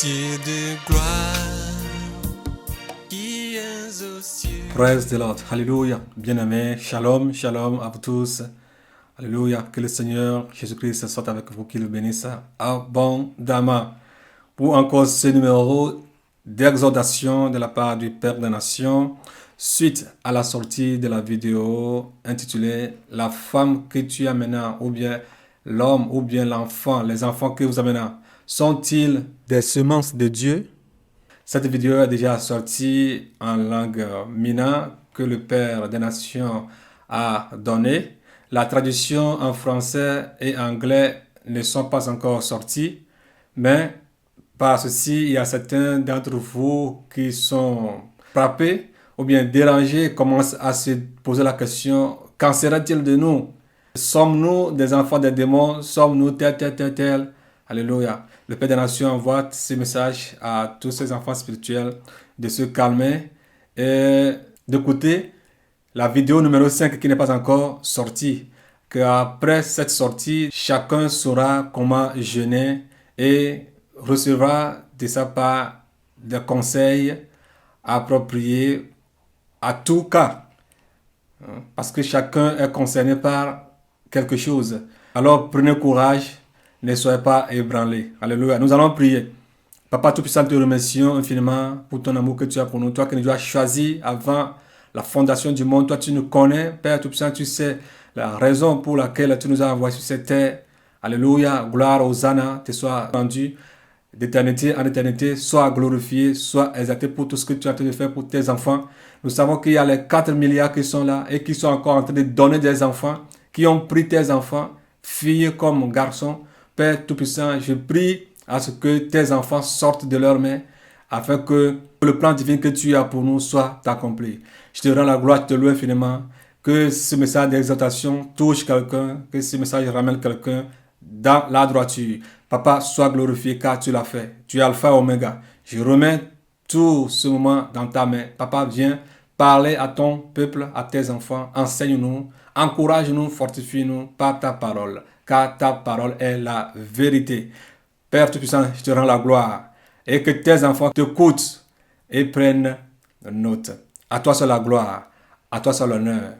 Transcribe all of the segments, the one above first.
Dieu de gloire, qui es aux cieux. Praise the Lord. Alléluia. Bien-aimés, shalom, shalom à vous tous. Alléluia. Que le Seigneur Jésus-Christ soit avec vous, qu'il le bénisse abondamment. Pour encore ce numéro d'exhortation de la part du Père des Nations, suite à la sortie de la vidéo intitulée « La femme que tu amènes » ou bien « L'homme » ou bien « l'enfant », les enfants que vous amenez, sont-ils des semences de Dieu? Cette vidéo est déjà sortie en langue Mina que le Père des Nations a donnée. La traduction en français et anglais ne sont pas encore sorties, mais par ceci, il y a certains d'entre vous qui sont frappés ou bien dérangés, commencent à se poser la question, qu'en sera-t-il de nous? Sommes-nous des enfants des démons? Sommes-nous tel? Alléluia. Le Père des Nations envoie ce message à tous ces enfants spirituels de se calmer et d'écouter la vidéo numéro 5 qui n'est pas encore sortie. Qu'après cette sortie, chacun saura comment jeûner et recevra de sa part des conseils appropriés à tout cas. Parce que chacun est concerné par quelque chose. Alors prenez courage, ne soyez pas ébranlés. Alléluia. Nous allons prier. Papa Tout-Puissant, te remercions infiniment pour ton amour que tu as pour nous. Toi qui nous as choisis avant la fondation du monde. Toi, tu nous connais. Père Tout-Puissant, tu sais la raison pour laquelle tu nous as envoyés sur cette terre. Alléluia. Gloire, Hosanna, te soit rendue d'éternité en éternité. Sois glorifié, sois exalté pour tout ce que tu as en train de faire pour tes enfants. Nous savons qu'il y a les 4 milliards qui sont là et qui sont encore en train de donner des enfants, qui ont pris tes enfants, filles comme garçons. Père Tout-Puissant, je prie à ce que tes enfants sortent de leurs mains afin que le plan divin que tu as pour nous soit accompli. Je te rends la gloire, je te loue infiniment. Que ce message d'exaltation touche quelqu'un, que ce message ramène quelqu'un dans la droiture. Papa, sois glorifié car tu l'as fait. Tu es Alpha et Oméga. Je remets tout ce moment dans ta main. Papa, viens parler à ton peuple, à tes enfants. Enseigne-nous, encourage-nous, fortifie-nous par ta parole. Car ta parole est la vérité. Père Tout-Puissant, je te rends la gloire. Et que tes enfants t'écoutent et prennent note. À toi seul la gloire. À toi seul l'honneur.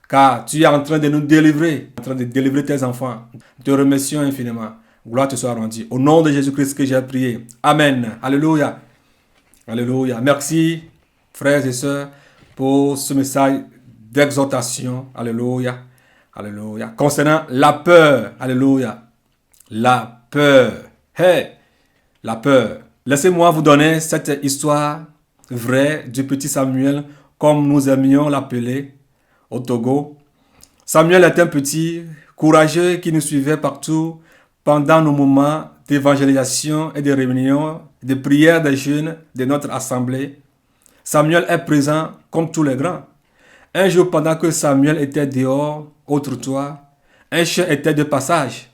Car tu es en train de nous délivrer. En train de délivrer tes enfants. Te remercions infiniment. Gloire te soit rendue. Au nom de Jésus-Christ que j'ai prié. Amen. Alléluia. Alléluia. Merci, frères et sœurs, pour ce message d'exhortation. Alléluia. Alléluia. Concernant la peur. Alléluia. La peur. Hey, la peur. Laissez-moi vous donner cette histoire vraie du petit Samuel, comme nous aimions l'appeler au Togo. Samuel est un petit courageux qui nous suivait partout pendant nos moments d'évangélisation et de réunion, de prière des jeunes de notre assemblée. Samuel est présent comme tous les grands. Un jour, pendant que Samuel était dehors, au trottoir, un chien était de passage.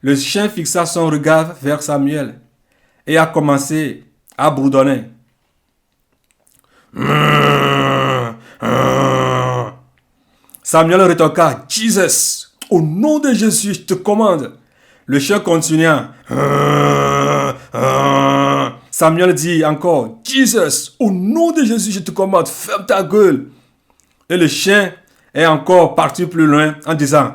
Le chien fixa son regard vers Samuel et a commencé à bourdonner. Samuel rétorqua, « Jesus, au nom de Jésus, je te commande. » Le chien continua. Samuel dit encore, « Jesus, au nom de Jésus, je te commande, ferme ta gueule. » Et le chien est encore parti plus loin en disant,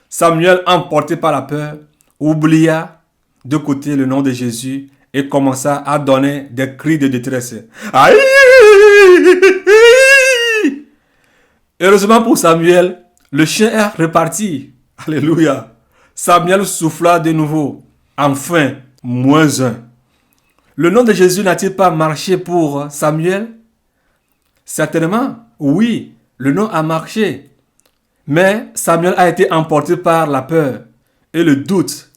Samuel, emporté par la peur, oublia de côté le nom de Jésus et commença à donner des cris de détresse. Aïe! Heureusement pour Samuel, le chien est reparti. Alléluia. Samuel souffla de nouveau. Enfin, -1. Le nom de Jésus n'a-t-il pas marché pour Samuel? Certainement, oui, le nom a marché. Mais Samuel a été emporté par la peur et le doute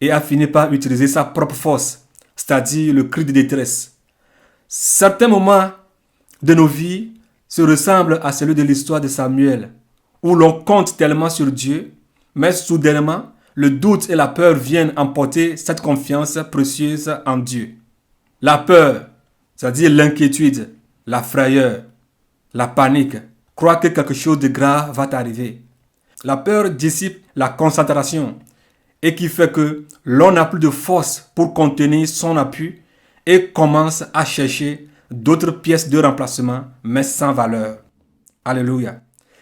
et a fini par utiliser sa propre force, c'est-à-dire le cri de détresse. Certains moments de nos vies se ressemblent à celui de l'histoire de Samuel, où l'on compte tellement sur Dieu, mais soudainement, le doute et la peur viennent emporter cette confiance précieuse en Dieu. La peur, c'est-à-dire l'inquiétude, la frayeur, la panique, croire que quelque chose de grave va t'arriver. La peur dissipe la concentration et qui fait que l'on n'a plus de force pour contenir son appui et commence à chercher d'autres pièces de remplacement, mais sans valeur. Alléluia.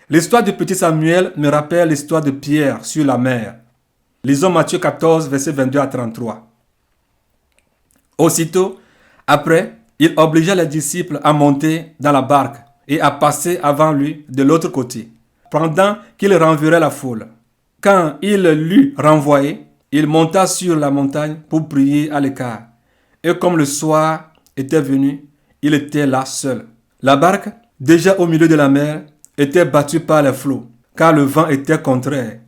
L'histoire du petit Samuel me rappelle l'histoire de Pierre sur la mer. Lisons Matthieu 14, versets 22 à 33. Aussitôt, après, il obligea les disciples à monter dans la barque et à passer avant lui de l'autre côté, pendant qu'il renverrait la foule. Quand il l'eut renvoyé, il monta sur la montagne pour prier à l'écart. Et comme le soir était venu, il était là seul. La barque, déjà au milieu de la mer, était battue par les flots, car le vent était contraire.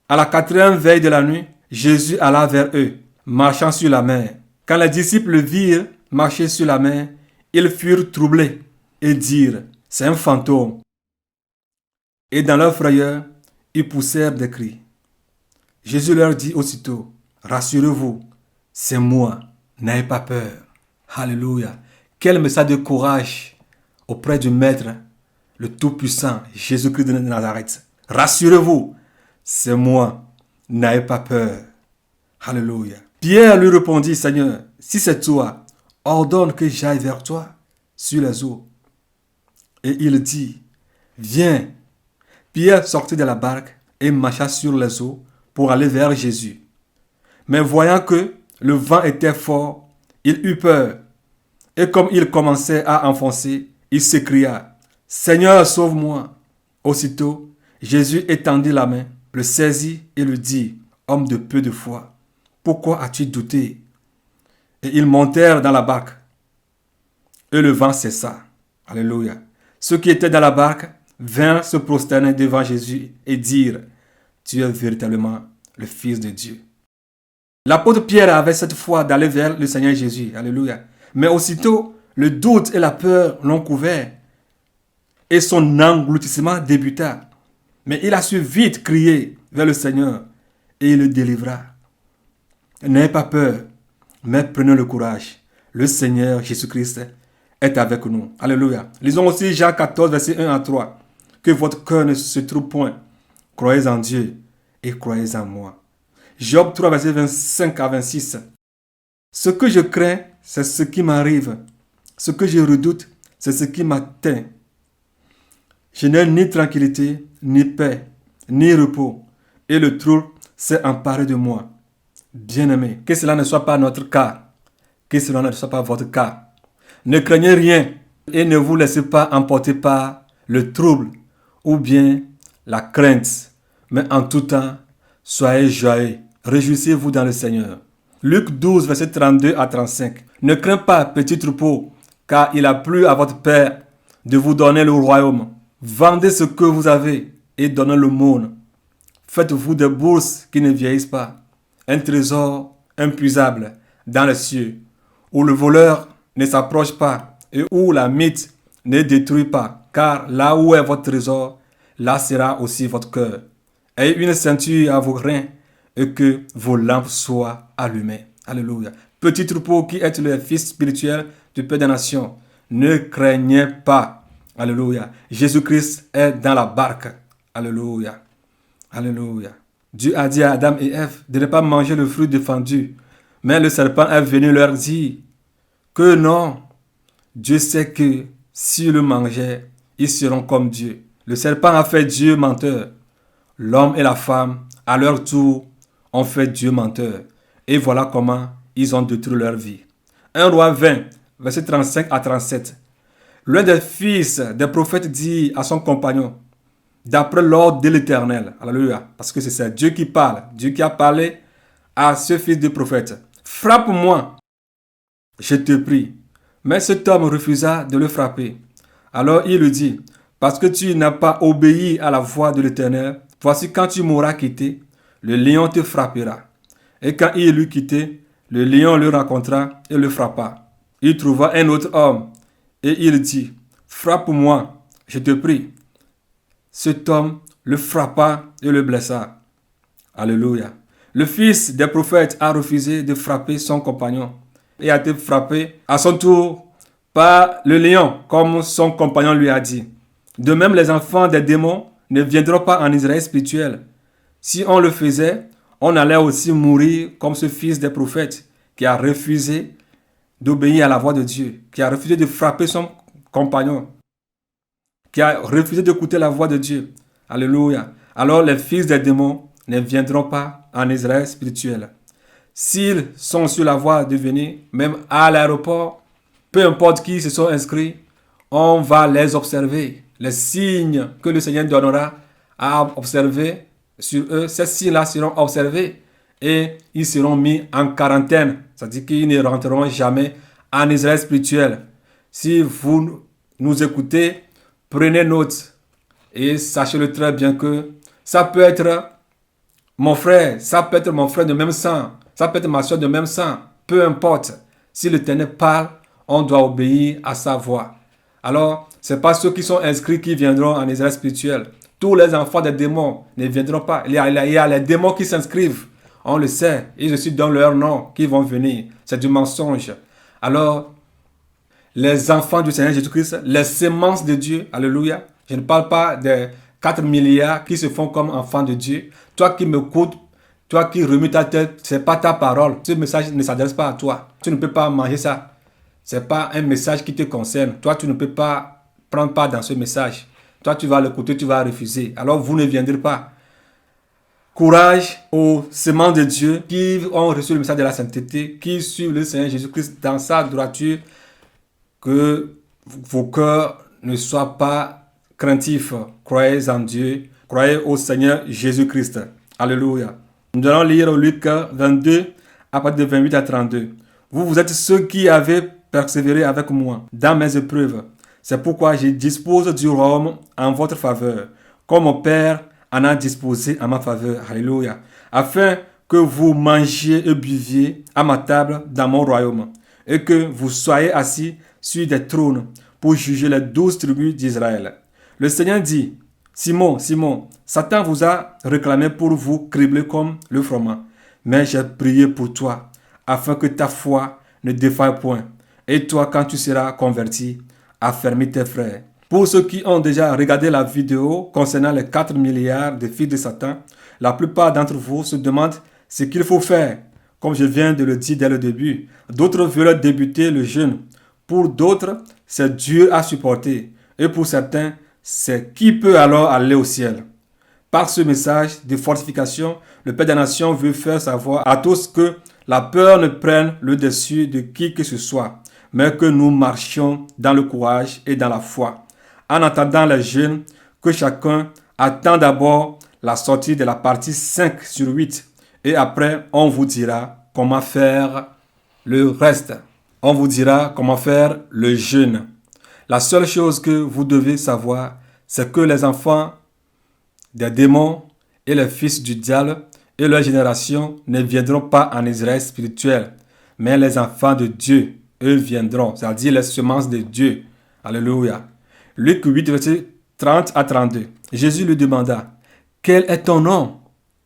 À la 4e veille de la nuit, Jésus alla vers eux, marchant sur la mer. Quand les disciples le virent marcher sur la mer, ils furent troublés et dirent, « C'est un fantôme. » Et dans leur frayeur, ils poussèrent des cris. Jésus leur dit aussitôt, « Rassurez-vous, c'est moi, n'ayez pas peur. » Alléluia. Quel message de courage auprès du Maître, le Tout-Puissant, Jésus-Christ de Nazareth. Rassurez-vous, c'est moi, n'ayez pas peur. Alléluia. Pierre lui répondit, « Seigneur, si c'est toi, ordonne que j'aille vers toi sur les eaux. » Et il dit, « Viens. » Pierre sortit de la barque et marcha sur les eaux pour aller vers Jésus. Mais voyant que le vent était fort, il eut peur. Et comme il commençait à enfoncer, il s'écria, « Seigneur, sauve-moi !» Aussitôt, Jésus étendit la main, le saisit et lui dit, « Homme de peu de foi, pourquoi as-tu douté ?» Et ils montèrent dans la barque. Et le vent cessa. Alléluia. Ceux qui étaient dans la barque vinrent se prosterner devant Jésus et dirent, « Tu es véritablement le Fils de Dieu. » L'apôtre Pierre avait cette foi d'aller vers le Seigneur Jésus. Alléluia. Mais aussitôt, le doute et la peur l'ont couvert. Et son engloutissement débuta. Mais il a su vite crier vers le Seigneur et il le délivra. N'ayez pas peur, mais prenez le courage. Le Seigneur Jésus-Christ est avec nous. Alléluia. Lisons aussi Jean 14, versets 1 à 3. Que votre cœur ne se trouble point. Croyez en Dieu et croyez en moi. Job 3, versets 25 à 26. Ce que je crains, c'est ce qui m'arrive. Ce que je redoute, c'est ce qui m'atteint. Je n'ai ni tranquillité, ni paix, ni repos. Et le trouble s'est emparé de moi. Bien-aimés, que cela ne soit pas notre cas. Que cela ne soit pas votre cas. Ne craignez rien et ne vous laissez pas emporter par le trouble ou bien la crainte. Mais en tout temps, soyez joyeux. Réjouissez-vous dans le Seigneur. Luc 12, verset 32 à 35. Ne crains pas, petit troupeau, car il a plu à votre Père de vous donner le royaume. Vendez ce que vous avez et donnez l'aumône. Faites-vous des bourses qui ne vieillissent pas, un trésor impuisable dans les cieux, où le voleur ne s'approche pas et où la mythe ne détruit pas, car là où est votre trésor, là sera aussi votre cœur. Ayez une ceinture à vos reins et que vos lampes soient allumées. Alléluia. Petit troupeau qui êtes le fils spirituel du Père des Nations, ne craignez pas. Alléluia. Jésus-Christ est dans la barque. Alléluia. Alléluia. Dieu a dit à Adam et Ève de ne pas manger le fruit défendu. Mais le serpent est venu leur dire que non. Dieu sait que s'ils le mangeaient, ils seront comme Dieu. Le serpent a fait Dieu menteur. L'homme et la femme, à leur tour, ont fait Dieu menteur. Et voilà comment ils ont détruit leur vie. 1 Roi 20, verset 35 à 37. L'un des fils des prophètes dit à son compagnon, d'après l'ordre de l'Éternel, alléluia, parce que c'est Dieu qui parle, Dieu qui a parlé à ce fils de prophète, frappe-moi, je te prie. Mais cet homme refusa de le frapper. Alors il lui dit, parce que tu n'as pas obéi à la voix de l'Éternel, voici quand tu m'auras quitté, le lion te frappera. Et quand il l'eut quitté, le lion le rencontra et le frappa. Il trouva un autre homme et il dit, frappe-moi, je te prie. Cet homme le frappa et le blessa. Alléluia. Le fils des prophètes a refusé de frapper son compagnon et a été frappé à son tour par le lion, comme son compagnon lui a dit. De même, les enfants des démons ne viendront pas en Israël spirituel. Si on le faisait, on allait aussi mourir comme ce fils des prophètes qui a refusé d'obéir à la voix de Dieu, qui a refusé de frapper son compagnon, qui a refusé d'écouter la voix de Dieu. Alléluia. Alors les fils des démons ne viendront pas en Israël spirituel. S'ils sont sur la voie de venir, même à l'aéroport, peu importe qui se sont inscrits, on va les observer. Les signes que le Seigneur donnera à observer sur eux, ces signes-là seront observés et ils seront mis en quarantaine. C'est-à-dire qu'ils ne rentreront jamais en Israël spirituel. Si vous nous écoutez, prenez note et sachez-le très bien que ça peut être mon frère, ça peut être mon frère de même sang, ça peut être ma soeur de même sang, peu importe. Si l'Éternel parle, on doit obéir à sa voix. Alors, ce n'est pas ceux qui sont inscrits qui viendront en Israël spirituel. Tous les enfants des démons ne viendront pas. Il y a les démons qui s'inscrivent. On le sait. Et je suis dans leur nom qui vont venir. C'est du mensonge. Alors, les enfants du Seigneur Jésus-Christ, les semences de Dieu, alléluia. Je ne parle pas des 4 milliards qui se font comme enfants de Dieu. Toi qui m'écoutes, toi qui remues ta tête, ce n'est pas ta parole. Ce message ne s'adresse pas à toi. Tu ne peux pas manger ça. Ce n'est pas un message qui te concerne. Toi, tu ne peux pas prendre part dans ce message. Toi, tu vas l'écouter, tu vas refuser. Alors, vous ne viendrez pas. Courage aux semences de Dieu qui ont reçu le message de la sainteté, qui suivent le Seigneur Jésus-Christ dans sa droiture. Que vos cœurs ne soient pas craintifs. Croyez en Dieu. Croyez au Seigneur Jésus-Christ. Alléluia. Nous allons lire Luc 22, à partir de 28 à 32. Vous êtes ceux qui avez persévéré avec moi dans mes épreuves. C'est pourquoi je dispose du royaume en votre faveur, comme mon Père en a disposé en ma faveur. Alléluia. Afin que vous mangiez et buviez à ma table dans mon royaume, et que vous soyez assis sur des trônes pour juger les 12 tribus d'Israël. Le Seigneur dit, Simon, Simon, Satan vous a réclamé pour vous cribler comme le froment. Mais j'ai prié pour toi, afin que ta foi ne défaille point. Et toi, quand tu seras converti, affermis tes frères. Pour ceux qui ont déjà regardé la vidéo concernant les 4 milliards de fils de Satan, la plupart d'entre vous se demandent ce qu'il faut faire. Comme je viens de le dire dès le début, d'autres veulent débuter le jeûne. Pour d'autres, c'est dur à supporter. Et pour certains, c'est qui peut alors aller au ciel. Par ce message de fortification, le Père des Nations veut faire savoir à tous que la peur ne prenne le dessus de qui que ce soit, mais que nous marchions dans le courage et dans la foi. En attendant les jeûnes, que chacun attend d'abord la sortie de la partie 5 sur 8. Et après, on vous dira comment faire le reste. On vous dira comment faire le jeûne. La seule chose que vous devez savoir, c'est que les enfants des démons et les fils du diable et leur génération ne viendront pas en Israël spirituel, mais les enfants de Dieu, eux viendront, c'est-à-dire les semences de Dieu. Alléluia. Luc 8, verset 30 à 32. Jésus lui demanda, « Quel est ton nom ?»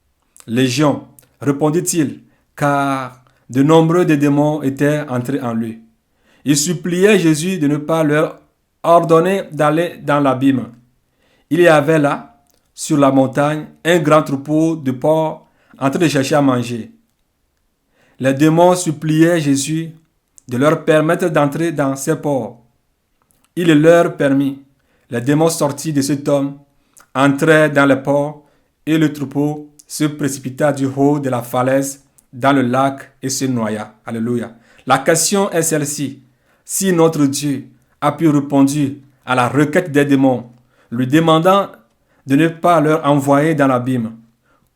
« Légion, répondit-il, car de nombreux des démons étaient entrés en lui. Il suppliait Jésus de ne pas leur ordonner d'aller dans l'abîme. Il y avait là, sur la montagne, un grand troupeau de porcs en train de chercher à manger. Les démons suppliaient Jésus de leur permettre d'entrer dans ces porcs. Il leur permit. Les démons sortis de cet homme entrèrent dans les porcs et le troupeau se précipita du haut de la falaise dans le lac et se noya. Alléluia. La question est celle-ci. Si notre Dieu a pu répondre à la requête des démons, lui demandant de ne pas leur envoyer dans l'abîme,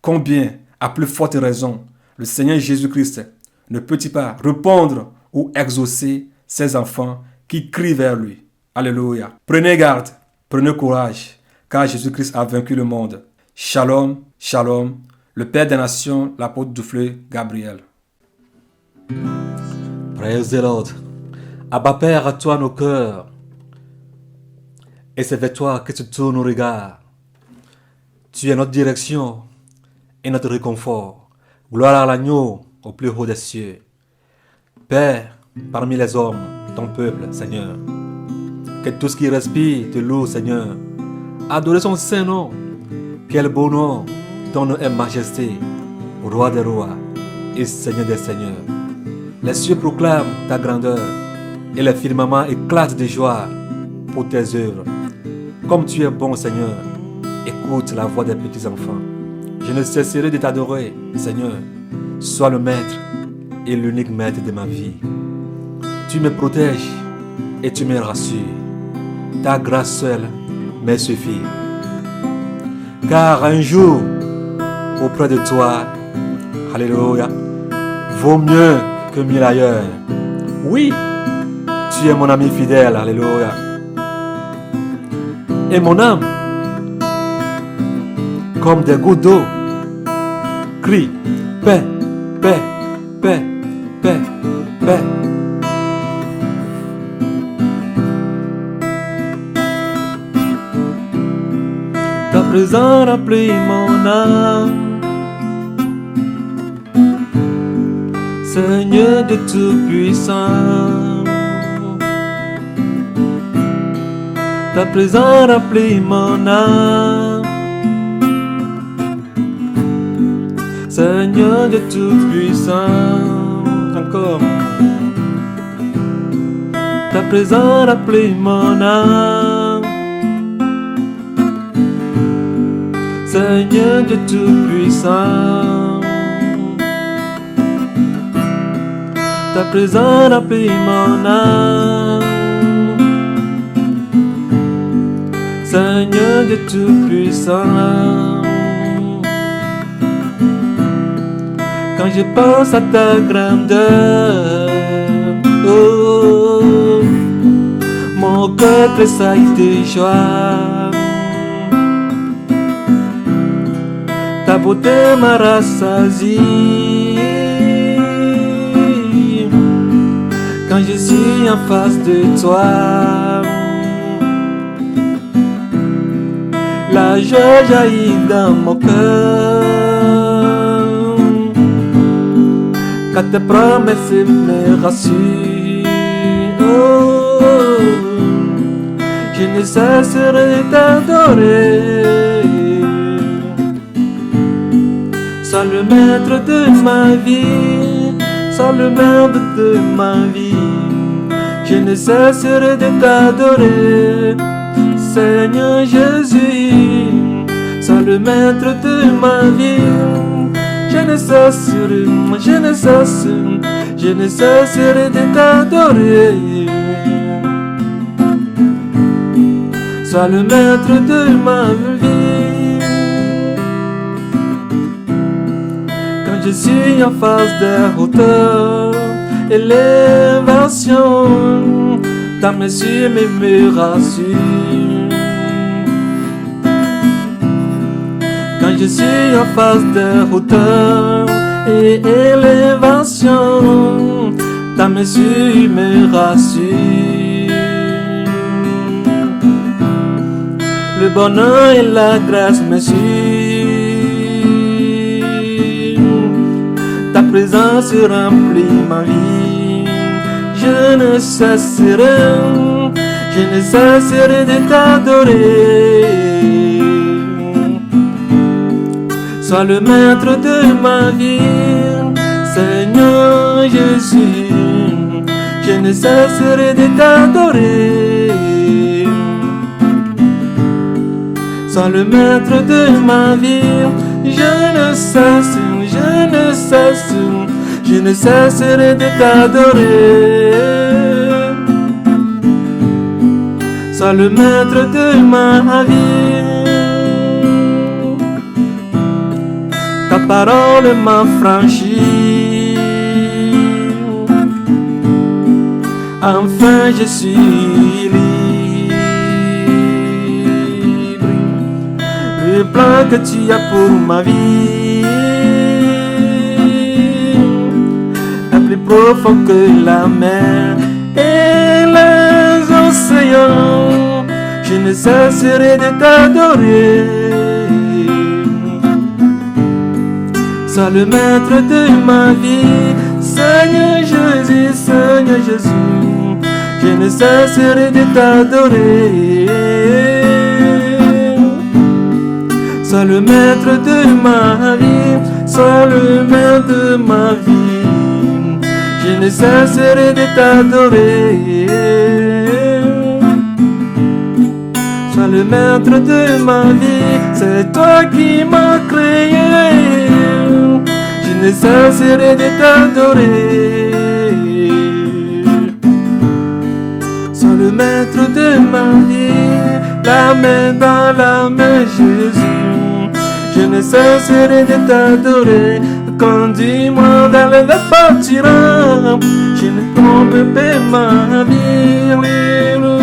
combien, à plus forte raison, le Seigneur Jésus-Christ ne peut-il pas répondre ou exaucer ses enfants qui crient vers lui. Alléluia. Prenez garde, prenez courage, car Jésus-Christ a vaincu le monde. Shalom, shalom, le Père des Nations, l'apôtre du fleuve Gabriel. Praise the Lord. Abba Père, à toi nos cœurs. Et c'est vers toi que se tournent nos regards. Tu es notre direction et notre réconfort. Gloire à l'agneau au plus haut des cieux. Père, parmi les hommes, ton peuple, Seigneur, que tout ce qui respire te loue, Seigneur. Adorez son saint nom. Quel beau nom, ton nom est majesté. Roi des rois et Seigneur des seigneurs. Les cieux proclament ta grandeur et les firmaments éclatent de joie pour tes œuvres. Comme tu es bon, Seigneur, écoute la voix des petits enfants. Je ne cesserai de t'adorer, Seigneur. Sois le maître et l'unique maître de ma vie. Tu me protèges et tu me rassures. Ta grâce seule me suffit. Car un jour, auprès de toi, alléluia, vaut mieux que 1000 ailleurs. Oui, tu es mon ami fidèle, alléluia. Et mon âme, comme des gouttes d'eau, crie paix, paix, paix, paix, paix. Ta présence remplit mon âme, Seigneur de Tout-Puissant. Ta présence remplit mon âme, Seigneur de Tout-Puissant. Encore. Ta présence remplit mon âme, Seigneur de Tout-Puissant. Ta présence remplit mon âme, Seigneur de Tout-Puissant. Quand je pense à ta grandeur, oh, mon cœur tressaille de joie. Ta beauté m'a rassasié. Quand je suis en face de toi, la joie jaillit dans mon cœur. Quand tes promesses me rassurent, oh, je ne cesserai de t'adorer. Sois le maître de ma vie, sois le maître de ma vie. Je ne cesserai de t'adorer, Seigneur Jésus. Sois le maître de ma vie. Je ne cesserai de t'adorer. Sois le maître de ma vie. Quand je suis en face des hauteurs, élévation, ta mesure me rassure. Quand je suis en face des hauteurs et élévation, ta mesure me rassure. Le bonheur et la grâce me suivent. Ta présence remplit ma vie. Je ne cesserai de t'adorer. Sois le maître de ma vie, Seigneur Jésus. Je ne cesserai de t'adorer. Sois le maître de ma vie. Je ne cesserai de t'adorer. Sois le maître de ma vie. Ta parole m'a franchi. Enfin je suis libre. Le plan que tu as pour ma vie est plus profond que la mer et les océans. Je ne cesserai de t'adorer. Sois le maître de ma vie, Seigneur Jésus, Seigneur Jésus. Je ne cesserai de t'adorer. Sois le maître de ma vie, sois le maître de ma vie. Je ne cesserai de t'adorer. Sois le maître de ma vie, c'est toi qui m'as créé. Je ne cesserai de t'adorer. Sois le maître de ma vie, la main dans la main, Jésus. Je ne cesserai de t'adorer. Conduis-moi dans le pâturage. Je ne trompe pas ma vie. Alléluia.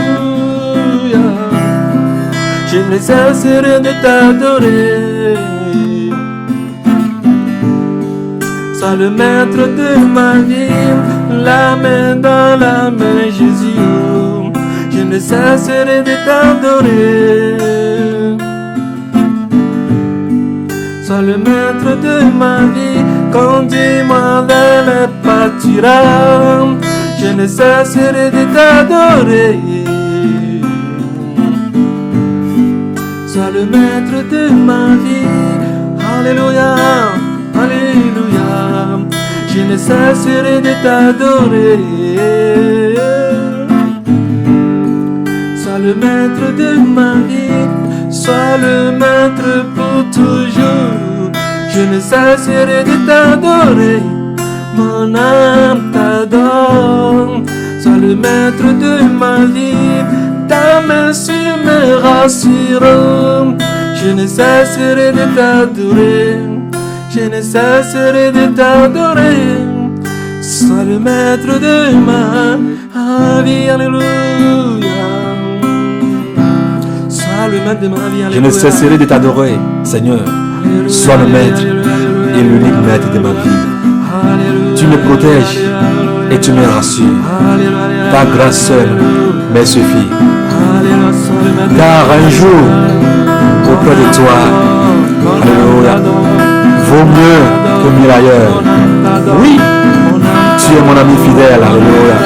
Je ne cesserai de t'adorer. Sois le maître de ma vie, la main dans la main, Jésus. Je ne cesserai de t'adorer. Sois le maître de ma vie, conduis-moi dans le pâturage. Je ne cesserai de t'adorer. Sois le maître de ma vie. Alléluia, alléluia. Je ne cesserai de t'adorer. Sois le maître de ma vie. Sois le maître pour toujours. Je ne cesserai de t'adorer. Mon âme t'adore. Sois le maître de ma vie. Ta main sur me rassure. Je ne cesserai de t'adorer. Je ne cesserai de t'adorer. Sois le maître de ma vie. Alléluia. Sois le maître de ma vie. Alléluia. Je ne cesserai de t'adorer, Seigneur. Sois le maître et l'unique maître de ma vie. Tu me protèges et tu me rassures. Ta grâce seule me suffit. Car un jour, auprès de toi, alléluia, vaut mieux que mille ailleurs. Oui, tu es mon ami fidèle, alléluia.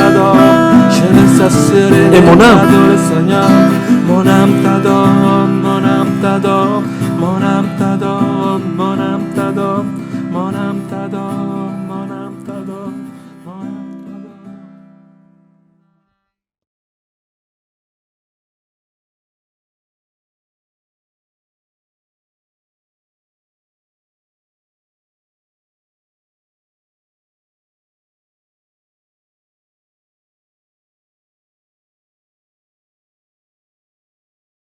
Et mon âme t'adore.